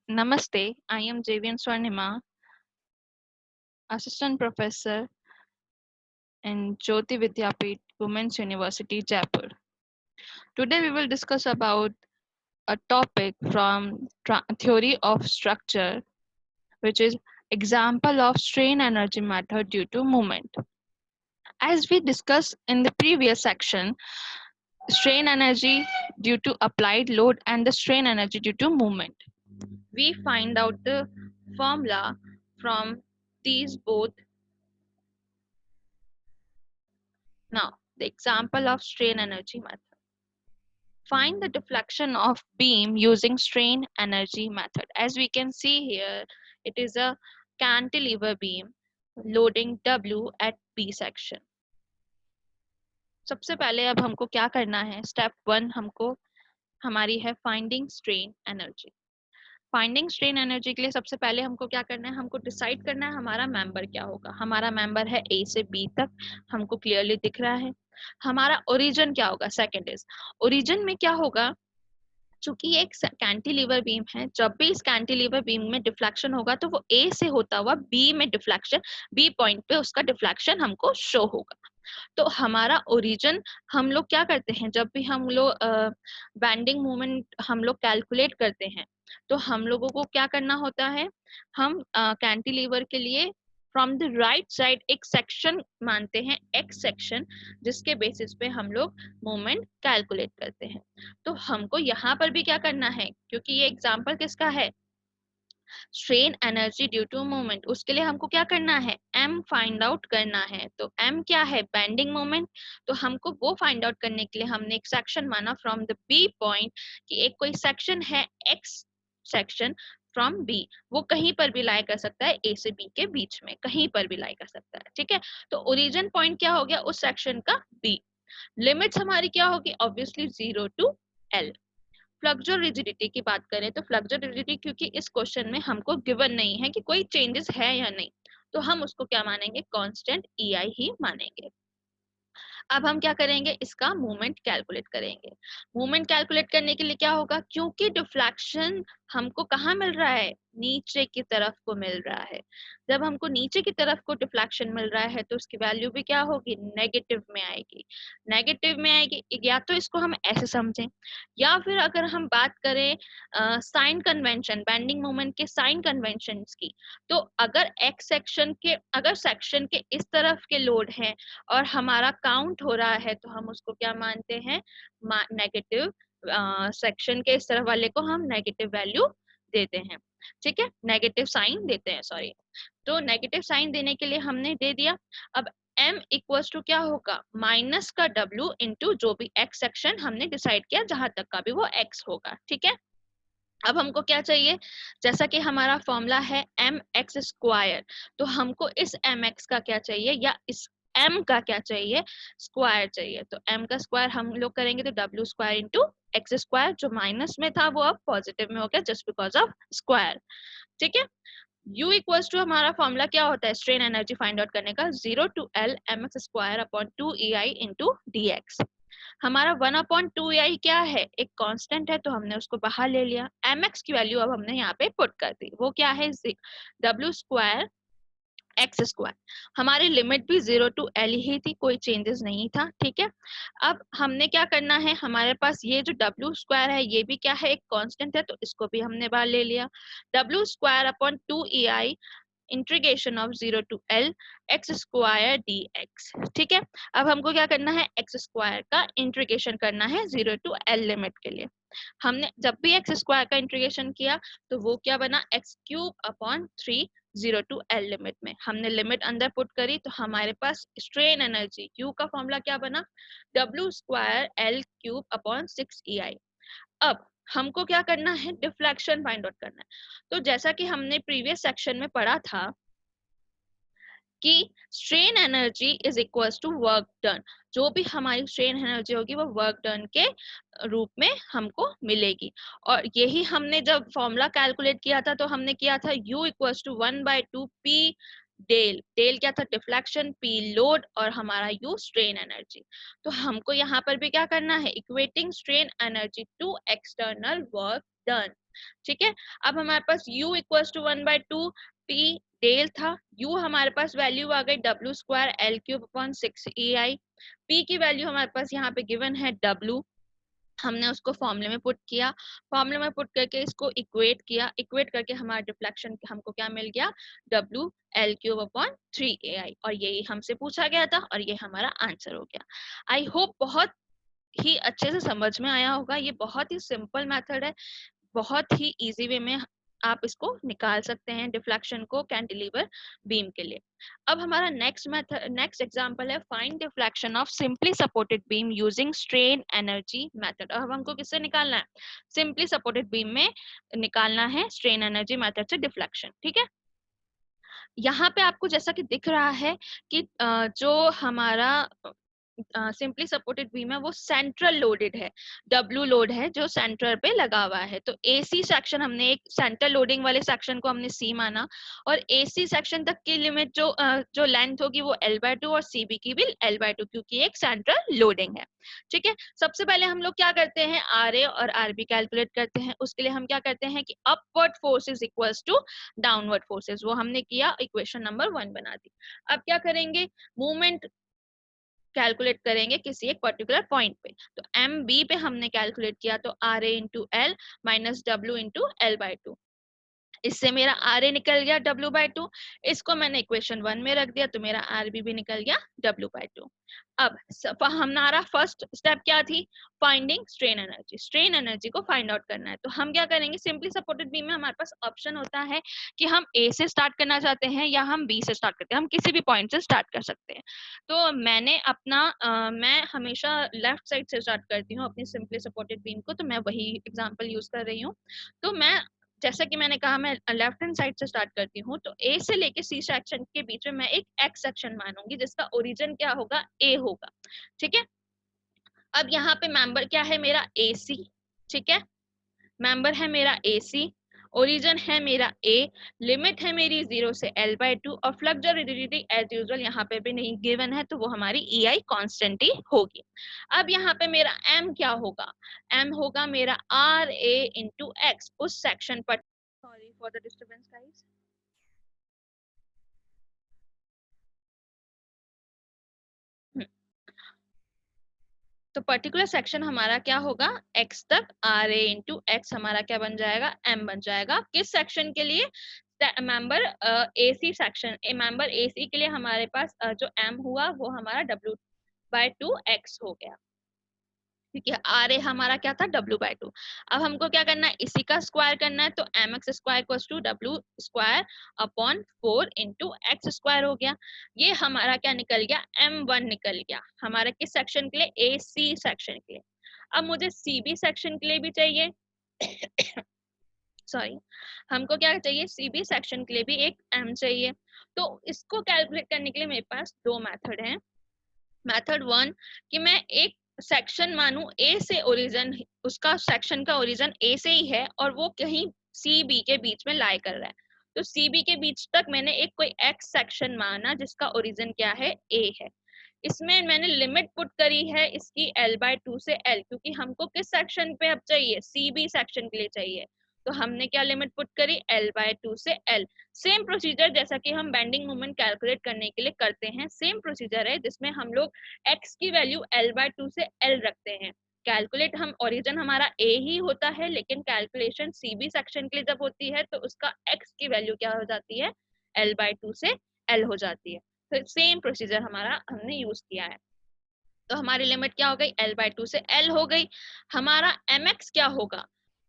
Namaste, I am Javian Swarnima, Assistant Professor in Jyoti Vidyapith, Women's University, Jaipur. Today we will discuss about a topic from theory of structure, which is example of strain energy method due to movement. As we discussed in the previous section, strain energy due to applied load and the strain energy due to movement. We find out the formula from these both. Now, the example of strain energy method. Find the deflection of beam using strain energy method. As we can see here, it is a cantilever beam loading W at B section. सबसे पहले अब हमको क्या करना है, step 1 हमको हमारी है finding strain energy. Finding strain energy के लिए सबसे पहले हमको क्या करना है, हमको डिसाइड करना है हमारा मेंबर क्या होगा. हमारा मेंबर है ए से बी तक, हमको क्लियरली दिख रहा है. हमारा ओरिजिन क्या होगा, सेकंड इज ओरिजिन में क्या होगा, चूंकि ये एक कैंटिलीवर बीम है, जब भी इस कैंटिलीवर बीम में डिफ्लेक्शन होगा तो वो ए से होता हुआ बी में डिफ्लेक्शन, बी पॉइंट पे उसका डिफ्लेक्शन हमको शो होगा. तो हमारा ओरिजिन हम लोग क्या करते हैं, जब भी हम लोग बैंडिंग मोमेंट हम लोग कैलकुलेट करते हैं तो हम लोगों को क्या करना होता है, हम कैंटिलीवर के लिए फ्रॉम द राइट साइड एक सेक्शन मानते हैं, एक्स सेक्शन, जिसके बेसिस पे हम लोग मोमेंट कैलकुलेट करते हैं. तो हमको यहाँ पर भी क्या करना है, क्योंकि ये एग्जांपल किसका है, strain energy due to movement, उसके लिए हमको क्या करना है, m फाइंड आउट करना है. तो m क्या है, बेंडिंग मोमेंट. तो हमको वो फाइंड आउट करने के लिए हमने एक सेक्शन माना फ्रॉम द b पॉइंट, कि एक कोई सेक्शन है x सेक्शन फ्रॉम b, वो कहीं पर भी लाई कर सकता है a से b के बीच में, कहीं पर भी लाई कर सकता है. ठीक है, तो ओरिजिन पॉइंट क्या हो गया उस सेक्शन का, b. लिमिट्स हमारी क्या होगी, obviously 0 to l. Flexural rigidity की बात करें तो फ्लक्चुअल रिजिडिटी, क्योंकि इस क्वेश्चन में हमको गिवन नहीं है कि कोई चेंजेस है या नहीं, तो हम उसको क्या मानेंगे, कांस्टेंट EI ही मानेंगे. अब हम क्या करेंगे, इसका मूवमेंट कैलकुलेट करेंगे. मूवमेंट कैलकुलेट करने के लिए क्या होगा, क्योंकि डिफ्लेक्शन हमको कहाँ मिल रहा है, नीचे की तरफ को मिल रहा है. जब हमको नीचे की तरफ को डिफ्लेक्शन मिल रहा है तो उसकी वैल्यू भी क्या होगी, नेगेटिव में आएगी. नेगेटिव में आएगी, या तो इसको हम ऐसे समझें, या फिर अगर हम बात करें साइन कन्वेंशन, बेंडिंग मोमेंट के साइन कन्वेंशन की, तो अगर एक्स सेक्शन के, अगर सेक्शन के इस तरफ के लोड है और हमारा काउंट हो रहा है तो हम उसको क्या मानते हैं, नेगेटिव. सेक्शन के इस तरफ वाले को हम नेगेटिव वैल्यू देते हैं. ठीक है, नेगेटिव साइन देते हैं, सॉरी. तो नेगेटिव साइन देने के लिए हमने दे दिया. अब m इक्वल्स टू क्या होगा, माइनस का w इंटू जो भी x सेक्शन हमने डिसाइड किया, जहां तक का भी वो x होगा. ठीक है, अब हमको क्या चाहिए, जैसा कि हमारा फॉर्मूला है mx स्क्वायर, तो हमको इस mx का क्या चाहिए, या इस m का क्या चाहिए, स्क्वायर चाहिए. तो m का स्क्वायर हम लोग करेंगे तो w square into x square, जो माइनस में था वो अब पॉजिटिव में हो गया जस्ट बिकॉज ऑफ स्क्वायर. ठीक है, U इक्वल्स टू हमारा फॉर्मूला क्या होता है स्ट्रेन एनर्जी फाइंड आउट करने का, 0 to L mx square upon 2EI into dx. हमारा 1/2EI क्या है, एक कांस्टेंट है, तो हमने उसको बाहर ले लिया. mx की वैल्यू अब हमने यहाँ पे पुट कर दी, वो क्या है, w स्क्वायर एक्स स्क्वायर. हमारी लिमिट भी 0 टू L ही थी, कोई चेंजेस नहीं था. ठीक है, अब हमने क्या करना है, हमारे पास ये जो w स्क्वायर है ये भी क्या है, एक कांस्टेंट है, तो इसको भी हमने बाहर ले लिया. w square upon 2EI integration of 0 to L x square dx. ठीक है, अब हमको क्या करना है, एक्स स्क्वायर का इंटीग्रेशन करना है 0 टू L लिमिट के लिए. हमने जब भी एक्स स्क्वायर का इंटीग्रेशन किया तो वो क्या बना, x cube upon 3, 0 to L limit में हमने लिमिट अंदर पुट करी, तो हमारे पास स्ट्रेन एनर्जी Q का फॉर्मूला क्या बना, W square L cube upon 6EI. अब हमको क्या करना है, डिफ्लेक्शन फाइंड आउट करना है. तो जैसा कि हमने प्रीवियस सेक्शन में पढ़ा था कि strain energy is equals to work done, जो भी हमारी स्ट्रेन एनर्जी होगी वो वर्क डन के रूप में हमको मिलेगी. और यही हमने जब फॉर्मूला कैलकुलेट किया था तो हमने किया था U equals to 1/2 P del. Del क्या था, डिफ्लेक्शन, P लोड, और हमारा U स्ट्रेन एनर्जी. तो हमको यहाँ पर भी क्या करना है, equating strain energy to external work done. ठीक है। अब हमारे पास u equals to 1/2 p del था, u हमारे पास वैल्यू आ गई w square l cube upon 6 ei, p की वैल्यू हमारे पास यहाँ पे गिवन है w, हमने उसको फॉर्मूले में पुट किया, फॉर्मूले में पुट करके इसको इक्वेट किया, इक्वेट करके हमारा डिफ्लेक्शन हमको क्या मिल गया, w l cube upon 3ai, और यही हमसे पूछा गया था और ये हमारा आंसर हो गया। आई होप बहुत ही अच्छे से समझ में आया होगा। ये बहुत ही सिंपल मेथड है, बहुत ही इजी वे में आप इसको निकाल सकते हैं डिफ्लेक्शन को कैंटिलीवर बीम के लिए। अब हमारा नेक्स्ट मेथड, नेक्स्ट एग्जांपल है find deflection of simply supported beam using strain energy method. अब हमको किससे निकालना है, सिंपली सपोर्टेड बीम में निकालना है स्ट्रेन एनर्जी मेथड से डिफ्लेक्शन। ठीक है, यहाँ पे आपको जैसा कि दिख रहा है कि जो हमारा सिंपली सपोर्टेड बीम है वो सेंट्रल लोडेड है, डब्ल्यू लोड है जो सेंटर पे लगा हुआ है। तो एसी सेक्शन हमने एक सेंटर लोडिंग वाले सेक्शन को हमने सी माना, और एसी सेक्शन तक की लिमिट जो लेंथ होगी वो L/2 और सीबी की भी L/2, क्योंकि एक सेंट्रल लोडिंग है। ठीक है, सबसे पहले हम लोग क्या करते हैं, आर ए और आरबी कैलकुलेट करते हैं। उसके लिए हम क्या करते हैं कि upward forces equals to downward forces, वो हमने किया, इक्वेशन नंबर 1 बना दी। अब क्या करेंगे, मूवमेंट कैलकुलेट करेंगे किसी एक पर्टिकुलर पॉइंट पे। तो एम बी पे हमने कैलकुलेट किया, तो R A into L minus W into L/2, इससे मेरा आर ए निकल गया W/2, इसको मैंने इक्वेशन 1 में रख दिया तो मेरा आर बी भी निकल गया W/2। अब हमारा फर्स्ट स्टेप क्या थी, finding strain energy, strain energy को फाइंड आउट करना है। तो हम क्या करेंगे, सिंपली सपोर्टेड बीम में हमारे पास ऑप्शन होता है कि हम ए से स्टार्ट करना चाहते हैं या हम बी से स्टार्ट करते हैं, हम किसी भी पॉइंट से स्टार्ट कर सकते हैं। तो मैंने अपना मैं हमेशा लेफ्ट साइड से स्टार्ट करती हूँ अपनी सिंपली सपोर्टेड बीम को, तो मैं वही एग्जाम्पल यूज कर रही हूँ। तो मैं, जैसा कि मैंने कहा, मैं लेफ्ट हैंड साइड से स्टार्ट करती हूँ। तो ए से लेके सी सेक्शन के बीच में मैं एक एक्स सेक्शन मानूंगी जिसका ओरिजिन क्या होगा, ए होगा। ठीक है, अब यहाँ पे मेंबर क्या है मेरा, ए सी। ठीक है, मेंबर है मेरा ए सी, ओरिजिन है मेरा ए, लिमिट है मेरी 0 से L/2, और फ्लक्स रिजिडिटी एज यूजुअल यहाँ पे भी नहीं गिवन है, तो वो हमारी ई आई कॉन्स्टेंट ही होगी। अब यहाँ पे मेरा एम क्या होगा, एम होगा मेरा आर ए इंटू एक्स उस सेक्शन पर। Sorry for the disturbance guys. तो पर्टिकुलर सेक्शन हमारा क्या होगा, x तक आर ए इंटू एक्स हमारा क्या बन जाएगा, m बन जाएगा। किस सेक्शन के लिए, member A C section, member A C के लिए हमारे पास जो m हुआ वो हमारा W/2x हो गया। ठीक है, आर ए हमारा क्या था, W/2। अब हमको क्या करना है, इसी का स्क्वायर करना है, तो mx square equals to W square upon 4 into x square हो गया। ये हमारा क्या निकल गया, m1 निकल गया हमारे किस सेक्शन के लिए, ए सी सेक्शन के लिए। अब मुझे सी बी सेक्शन के लिए भी चाहिए सॉरी, हमको क्या चाहिए, सी बी सेक्शन के लिए भी एक m चाहिए। तो इसको कैलकुलेट करने के लिए मेरे पास दो मेथड हैं। मेथड 1 कि मैं एक सेक्शन मानू ए से ओरिजिन, उसका सेक्शन का ओरिजिन ए से ही है और वो कहीं सी बी के बीच में लाई कर रहा है। तो सी बी के बीच तक मैंने एक कोई एक्स सेक्शन माना जिसका ओरिजिन क्या है, ए है। इसमें मैंने लिमिट पुट करी है इसकी L/2 से L, क्योंकि हमको किस सेक्शन पे अब चाहिए, सी बी सेक्शन के लिए चाहिए। तो हमने क्या लिमिट पुट करी, L/2 से L। सेम प्रोसीजर जैसा कि हम बेंडिंग मोमेंट कैलकुलेट करने के लिए करते हैं, सेम प्रोसीजर है जिसमें हम लोग x की वैल्यू L/2 से L रखते हैं। कैलकुलेट हम ओरिजिन हमारा a ही होता है, लेकिन कैलकुलेशन सीबी सेक्शन के लिए जब होती है तो उसका x की वैल्यू क्या हो जाती है, L/2 से L हो जाती है। तो सेम प्रोसीजर हमारा हमने यूज किया है। तो हमारी लिमिट क्या हो गई, L/2 से L हो गई। हमारा mx क्या होगा,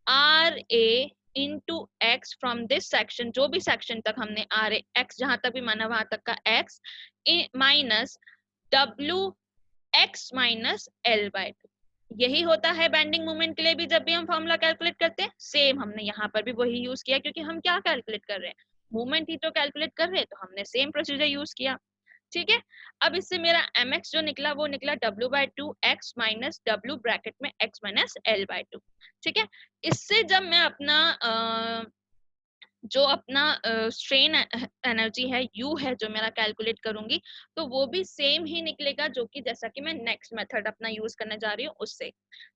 R A into x from this section, जो भी सेक्शन तक हमने आर ए एक्स जहां तक भी माना वहां तक का x minus W x minus L/2। यही होता है बेंडिंग मोमेंट के लिए भी, जब भी हम फॉर्मूला कैलकुलेट करते हैं सेम हमने यहाँ पर भी वही यूज किया, क्योंकि हम क्या कैलकुलेट कर रहे हैं, मोमेंट ही तो कैलकुलेट कर रहे हैं, तो हमने सेम प्रोसीजर यूज किया। ठीक है, अब इससे मेरा mx जो निकला वो निकला W/2 x minus W bracket में x माइनस L/2। ठीक है, इससे जब मैं अपना जो अपना स्ट्रेन एनर्जी है यू है जो मेरा कैलकुलेट करूंगी, तो वो भी सेम ही निकलेगा जो कि जैसा कि मैं नेक्स्ट मेथड अपना यूज करने जा रही हूँ उससे।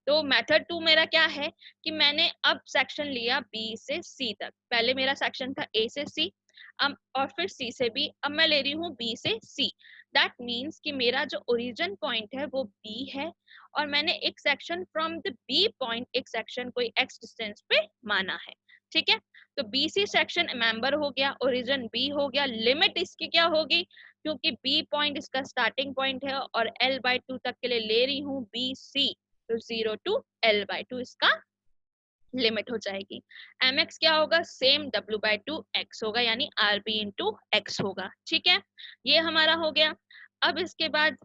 तो मेथड 2 मेरा क्या है कि मैंने अब सेक्शन लिया बी से सी तक। पहले मेरा सेक्शन था ए से सी, अब और फिर सी से बी, अब मैं ले रही हूँ बी से सी। दैट मीन्स कि मेरा जो ओरिजिन पॉइंट है वो बी है, और मैंने एक section from the B point एक सेक्शन कोई एक्स डिस्टेंस पे माना है। ठीक है, तो बीसी सेक्शन मेंबर हो गया, ओरिजिन बी हो गया, लिमिट इसकी क्या होगी, क्योंकि बी पॉइंट इसका स्टार्टिंग पॉइंट है और L/2 तक के लिए ले रही हूँ बी सी, तो 0 to L/2 इसका लिमिट हो जाएगी। mx क्या होगा, सेम W/2x होगा, यानी RB इंटू एक्स होगा। ठीक है, ये हमारा हो गया। अब इसके बाद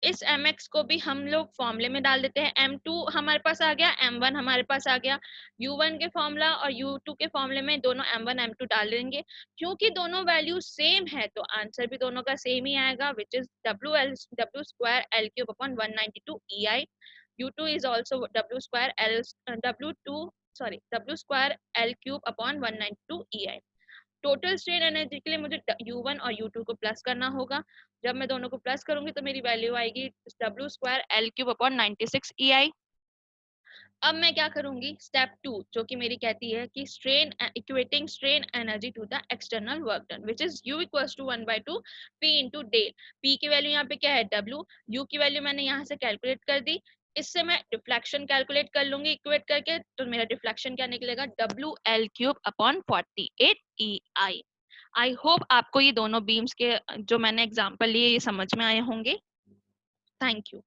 इस mx को भी हम लोग फॉर्मूले में डाल देते हैं। m2 हमारे पास आ गया, m1 हमारे पास आ गया, u1 के फॉर्मूला और u2 के फॉर्मूले में दोनों m1 m2 डाल देंगे। क्योंकि दोनों वैल्यू सेम है तो आंसर भी दोनों का सेम ही आएगा, which is w square l cube upon 192 ei। u2 is also w square l w2 sorry w square l cube upon 192 ei। Total strain energy के लिए मुझे U1 और U2 को प्लस करना होगा। जब मैं दोनों को प्लस करूंगी तो मेरी वैल्यू आएगी W square L cube upon 96 EI। अब मैं क्या करूंगी, स्टेप 2 जो कि मेरी कहती है कि strain equating strain energy to the external work done, which is U equals to 1/2 P into del. P की वैल्यू यहाँ पे क्या है W, U की वैल्यू मैंने यहाँ से कैलकुलेट कर दी। इससे मैं डिफ्लेक्शन कैलकुलेट कर लूंगी इक्वेट करके, तो मेरा डिफ्लेक्शन क्या निकलेगा, WL cube upon 48 EI। I hope आपको ये दोनों बीम्स के जो मैंने एग्जांपल लिए ये समझ में आए होंगे। Thank you.